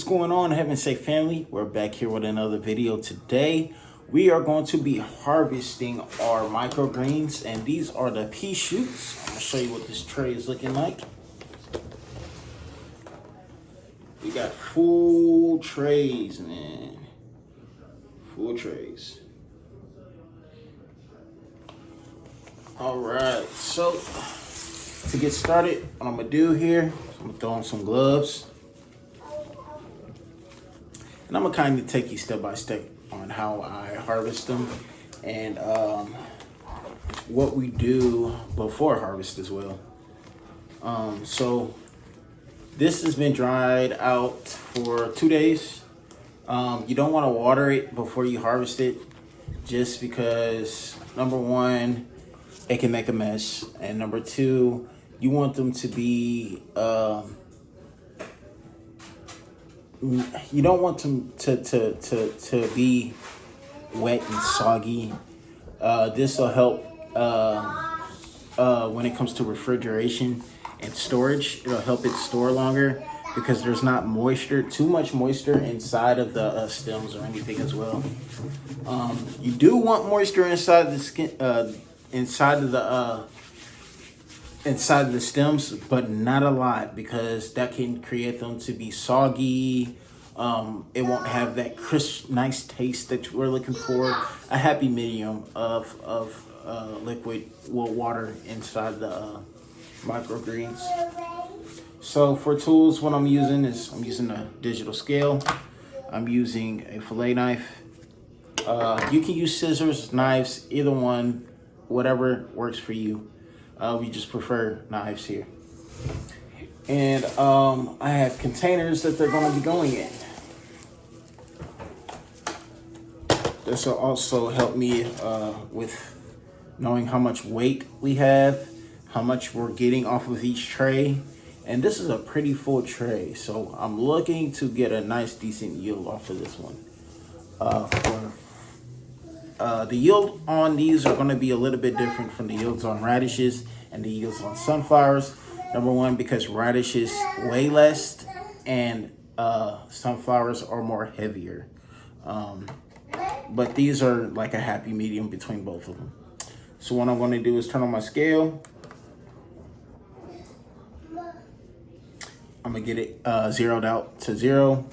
What's going on, Heaven Safe family? We're back here with another video. Today we are going to be harvesting our microgreens, and these are the pea shoots. I'm gonna show you what this tray is looking like. We got full trays, man. Full trays. All right, so to get started, what I'm gonna do here, I'm gonna throw on some gloves. And I'm gonna kind of take you step by step on how I harvest them and what we do before harvest as well. So this has been dried out for 2 days. You don't want to water it before you harvest it, just because number one, it can make a mess, and number two, you want them to be you don't want them to be wet and soggy. This will help when it comes to refrigeration and storage. It'll help it store longer because there's not too much moisture inside of the stems or anything as well. You do want moisture inside the skin, inside of the stems, but not a lot, because that can create them to be soggy. It won't have that crisp, nice taste that we're looking for. A happy medium of liquid water inside the microgreens. So for tools, what I'm using is a digital scale. I'm using a fillet knife. You can use scissors, knives, either one, whatever works for you. We just prefer knives here. And I have containers that they're going to be going in. This will also help me with knowing how much weight we have, how much we're getting off of each tray. And this is a pretty full tray, so I'm looking to get a nice, decent yield off of this one. The yield on these are going to be a little bit different from the yields on radishes and the yields on sunflowers. Number one, because radishes weigh less and sunflowers are more heavier. But these are like a happy medium between both of them. So what I'm going to do is turn on my scale. I'm going to get it zeroed out to 0.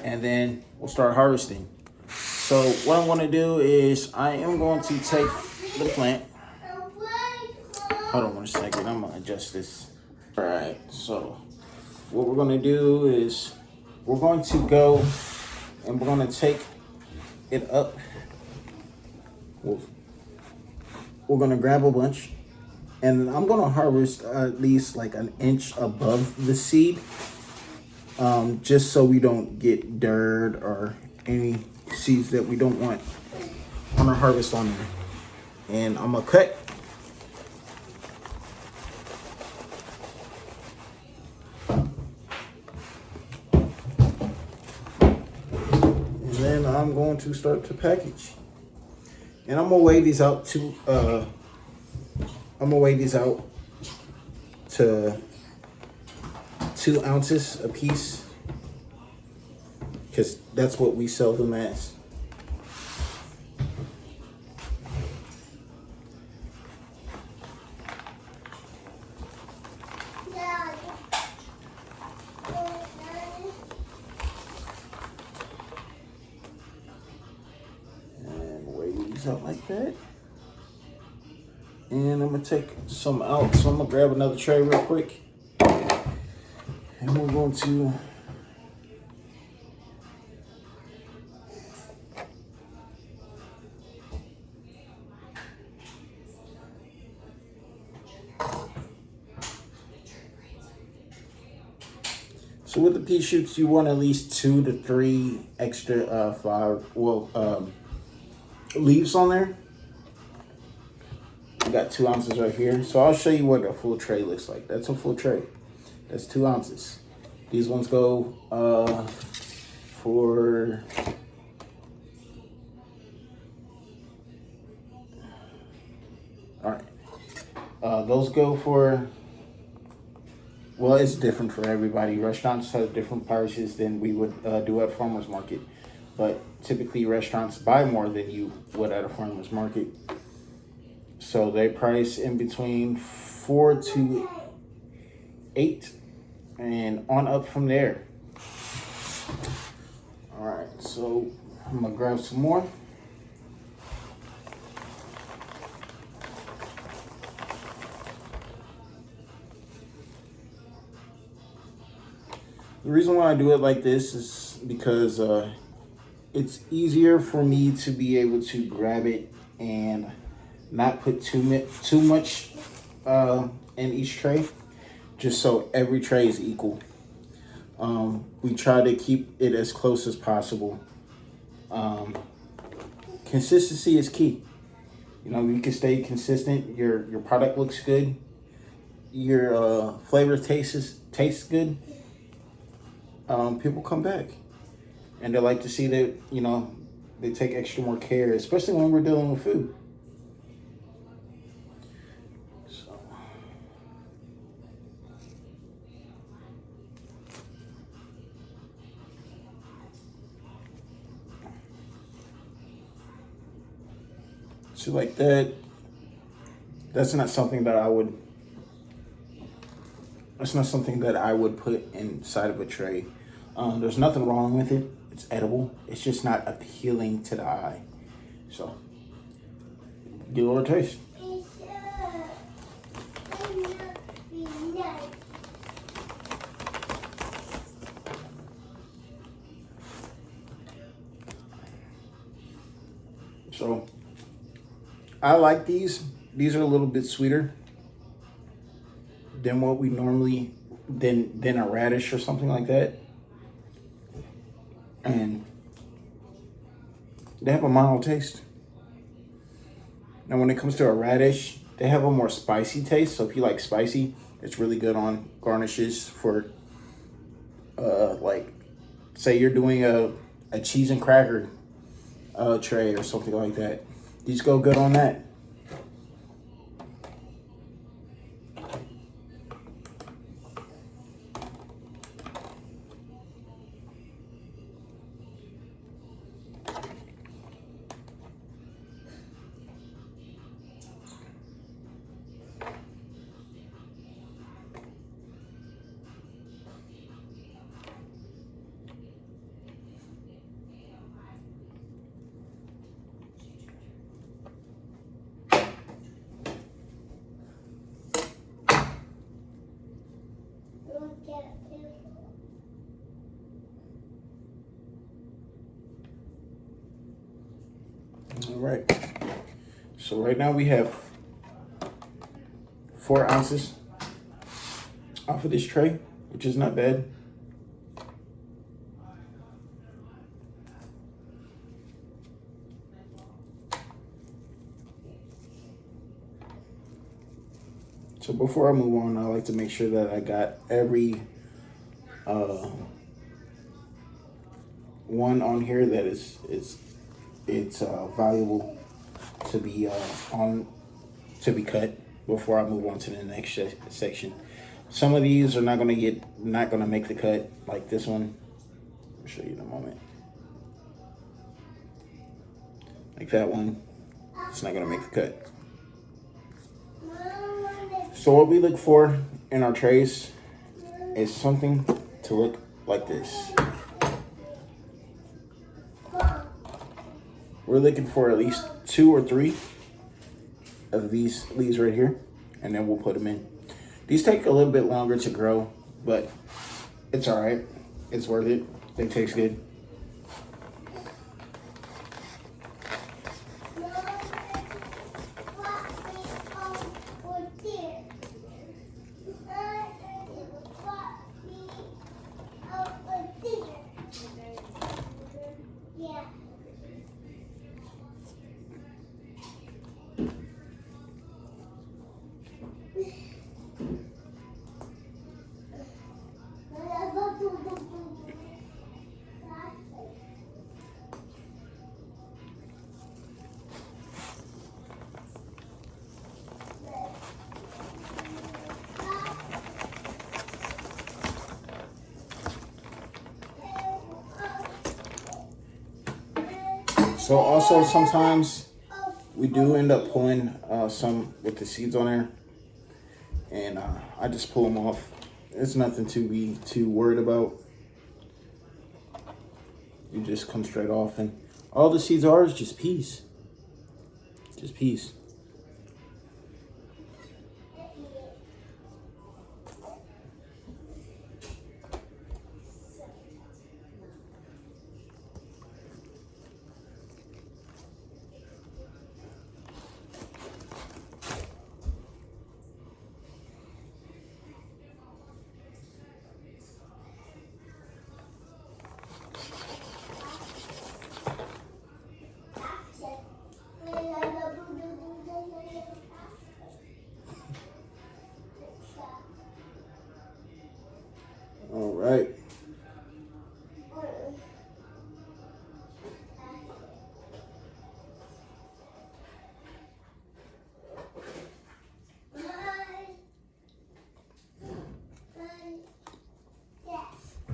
And then we'll start harvesting. So what I'm going to do is I am going to take the plant. Hold on 1 second. I'm going to adjust this. All right. So what we're going to do is we're going to go and we're going to take it up. We're going to grab a bunch. And I'm going to harvest at least like an inch above the seed. Just so we don't get dirt or any seeds that we don't want on our harvest on there. And I'm gonna cut. And then I'm going to start to package. And I'm gonna weigh these out to 2 ounces a piece, because that's what we sell them as. And weigh these out like that. And I'm gonna take some out, so I'm gonna grab another tray real quick. And we're going to so with the pea shoots, you want at least 2 to 3 extra leaves on there. We got 2 ounces right here. So I'll show you what a full tray looks like. That's a full tray. That's 2 ounces. These ones go for all right. Those go for Well, it's different for everybody. Restaurants have different prices than we would do at farmers market, but typically restaurants buy more than you would at a farmers market. So they price in between 4 to 8, and on up from there. All right, so I'm gonna grab some more. The reason why I do it like this is because it's easier for me to be able to grab it and not put too much in each tray, just so every tray is equal. We try to keep it as close as possible. Consistency is key. You know, you can stay consistent. Your product looks good. Your flavor tastes good. People come back, and they like to see that, you know, they take extra more care, especially when we're dealing with food. So like that, that's not something that I would. That's not something that I would put inside of a tray. There's nothing wrong with it. It's edible. It's just not appealing to the eye. So, give it a little taste. So, I like these. These are a little bit sweeter than what we normally, than a radish or something like that. And they have a mild taste. Now, when it comes to a radish, they have a more spicy taste. So if you like spicy, it's really good on garnishes for, like, say you're doing a cheese and cracker tray or something like that. These go good on that. All right. So right now we have 4 ounces off of this tray, which is not bad. So before I move on, I like to make sure that I got every one on here that it's valuable to be cut before I move on to the next section. Some of these are not gonna make the cut, like this one. I'll show you in a moment. Like that one, it's not gonna make the cut. So what we look for in our trays is something to look like this. We're looking for at least 2 or 3 of these leaves right here, and then we'll put them in. These take a little bit longer to grow, but it's all right. It's worth it. They taste good. So also sometimes we do end up pulling some with the seeds on there, and I just pull them off. It's nothing to be too worried about. You just come straight off, and all the seeds are is just peas. Just peas. All right.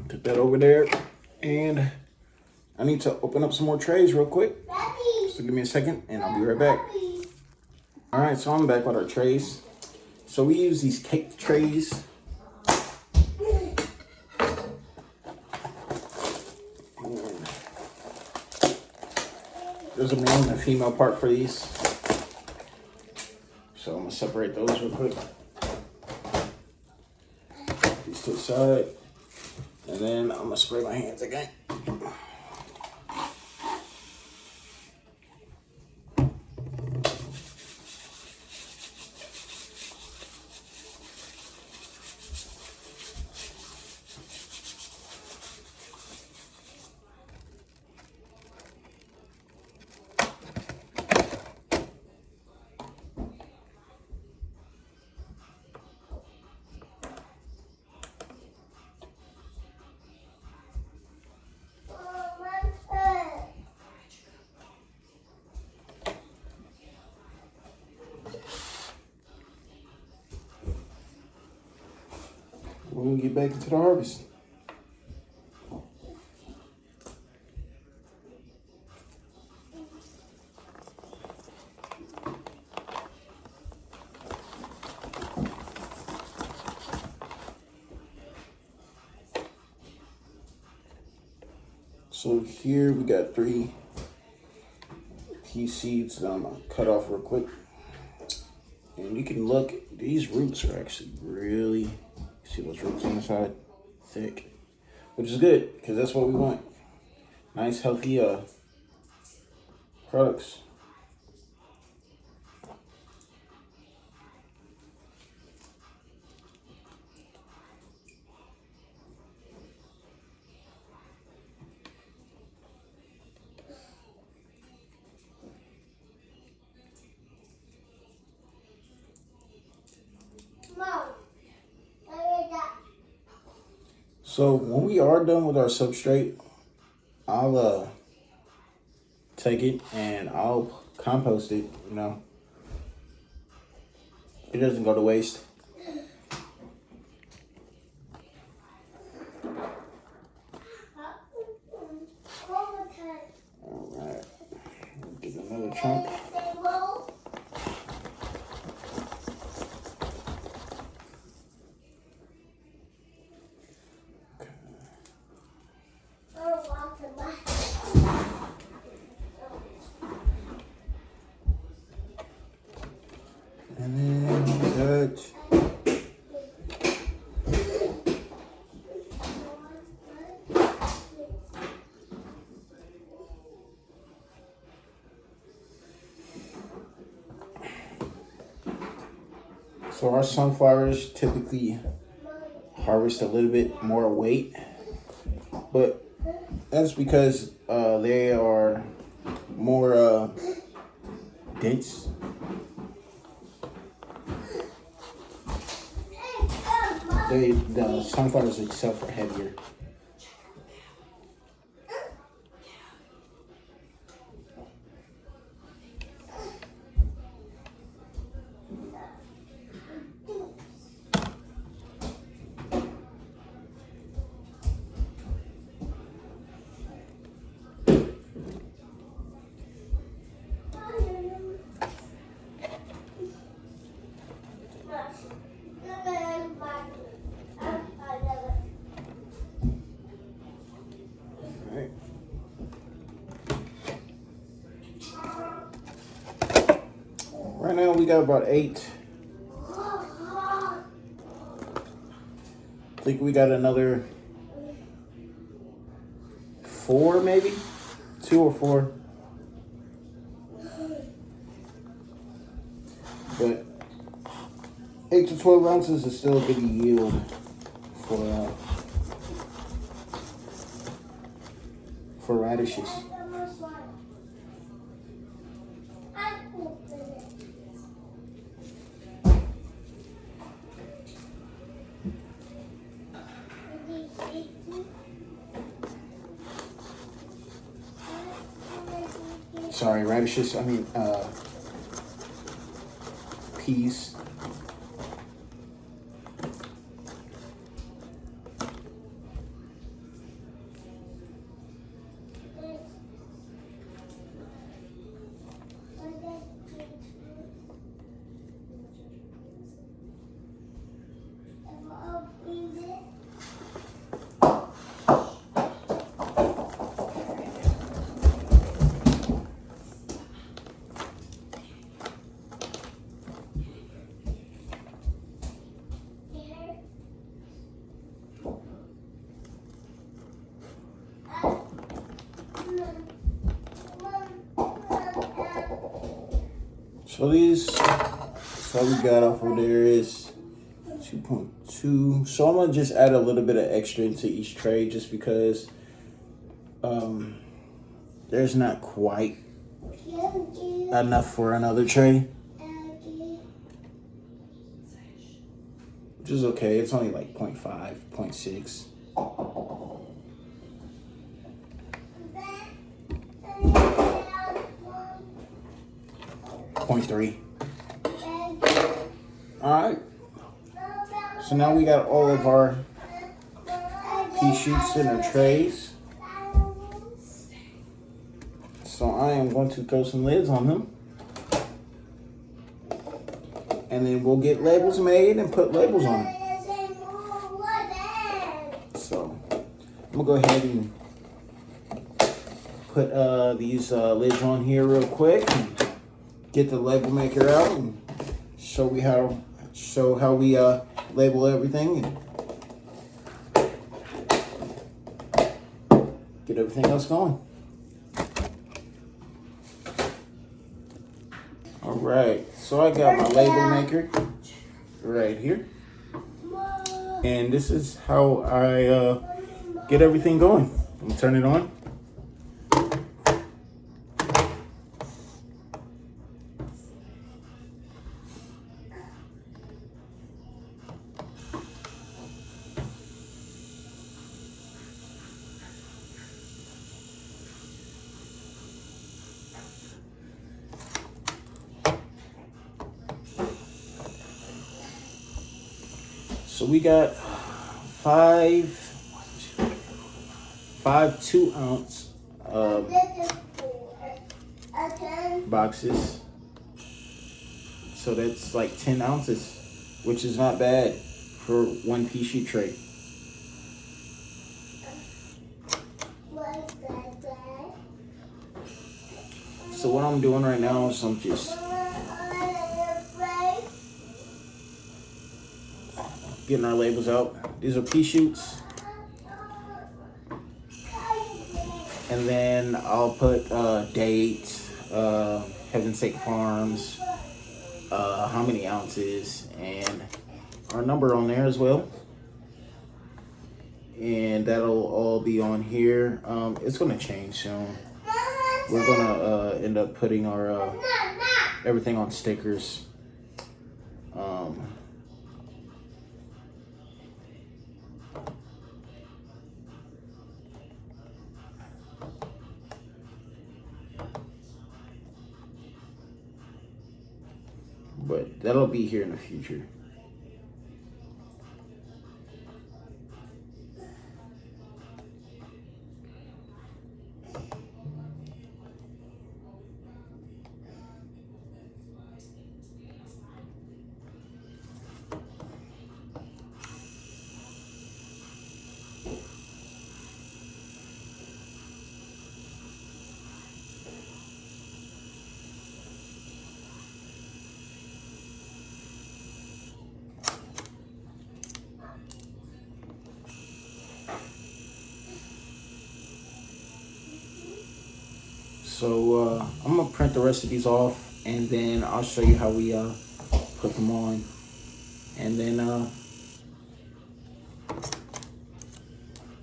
Put that over there, and I need to open up some more trays real quick. So give me a second, and I'll be right back. All right, so I'm back with our trays. So we use these cake trays. There's a male and a female part for these. So I'm gonna separate those real quick. These to the side. And then I'm gonna spray my hands again. We're gonna get back into the harvest. So here we got 3 pea seeds that I'm gonna cut off real quick. And you can look, these roots are actually really, see those roots on the side? Thick. Which is good, because that's what we want. Nice, healthy products. So when we are done with our substrate, I'll take it and I'll compost it, you know. It doesn't go to waste. All right, get another chunk. And then that. So our sunflowers typically harvest a little bit more weight, but that's because they are more dense. The sunflowers itself are heavier. now we got about 8. I think we got another 4, maybe 2 or 4. But 8 to 12 ounces is still a good yield for radishes. Sorry, radishes. I mean, peas. So we got off of there is 2.2. So I'm gonna just add a little bit of extra into each tray just because there's not quite enough for another tray. Which is okay. It's only like 0.5, 0.6. 0.3. Alright. So now we got all of our pea shoots in our trays. So I am going to throw some lids on them. And then we'll get labels made and put labels on them. So I'm going to go ahead and put these lids on here real quick. And get the label maker out and show how we label everything and get everything else going. All right, so I got my label maker right here, and this is how I get everything going. I'm gonna turn it on. So we got 5 2-ounce boxes. So that's like 10 ounces, which is not bad for one pea shoot tray. So what I'm doing right now is I'm just getting our labels out. These are pea shoots. And then I'll put dates, Heaven's Sake Farms, how many ounces, and our number on there as well. And that'll all be on here. It's gonna change soon. We're gonna end up putting our everything on stickers. But that'll be here in the future. So I'm gonna print the rest of these off, and then I'll show you how we put them on, and then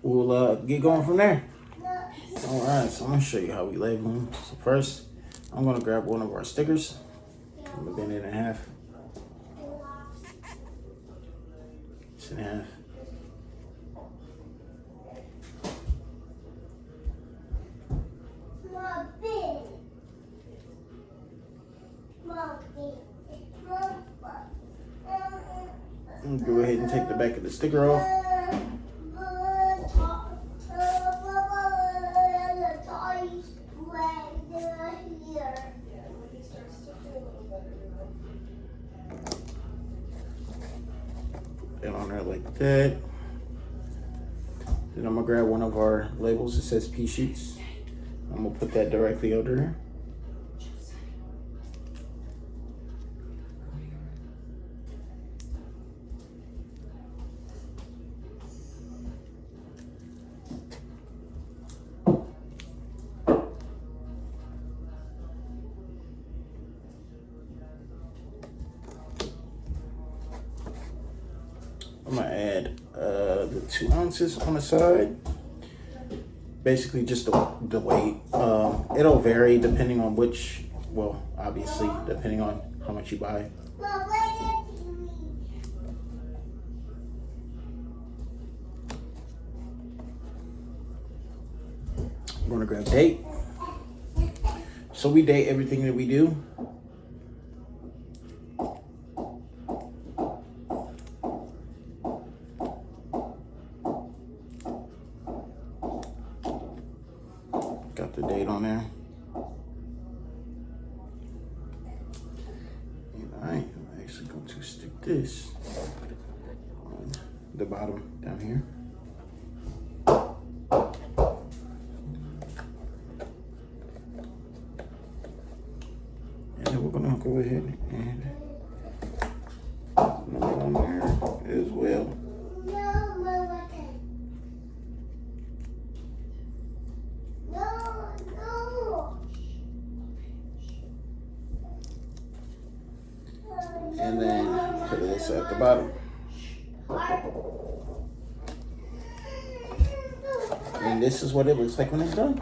we'll get going from there. All right, so I'm gonna show you how we label them. So first, I'm gonna grab one of our stickers. I'm gonna bend it in half. It's in half. Go ahead and take the back of the sticker off. Put it on there like that. Then I'm gonna grab one of our labels that says pea shoots. I'm gonna put that directly under here. I'm gonna add the 2 ounces on the side. Basically just the weight. It'll vary depending on which, well, obviously, depending on how much you buy. I'm gonna grab date. So we date everything that we do. Got the date on there. And I'm actually going to stick this on the bottom down here. And then we're gonna go ahead and put it on there as well. And then put this at the bottom. And this is what it looks like when it's done.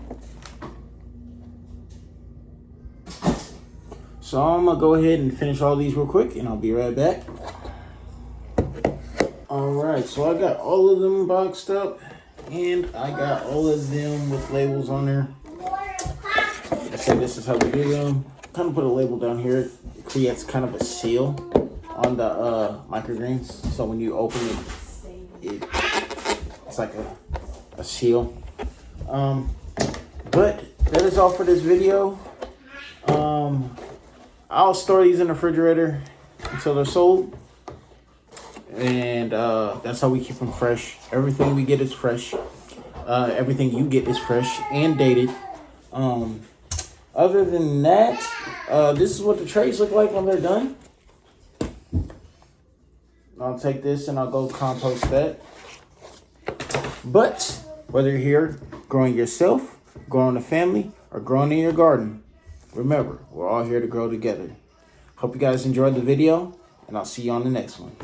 So I'm gonna go ahead and finish all these real quick, and I'll be right back. All right, so I got all of them boxed up, and I got all of them with labels on there. I said this is how we do them. Kind of put a label down here. It creates kind of a seal on the microgreens. So when you open it, it's like a seal. But that is all for this video. I'll store these in the refrigerator until they're sold. And that's how we keep them fresh. Everything we get is fresh. Everything you get is fresh and dated. Other than that, this is what the trays look like when they're done. I'll take this and I'll go compost that. But whether you're here growing yourself, growing a family, or growing in your garden, remember, we're all here to grow together. Hope you guys enjoyed the video, and I'll see you on the next one.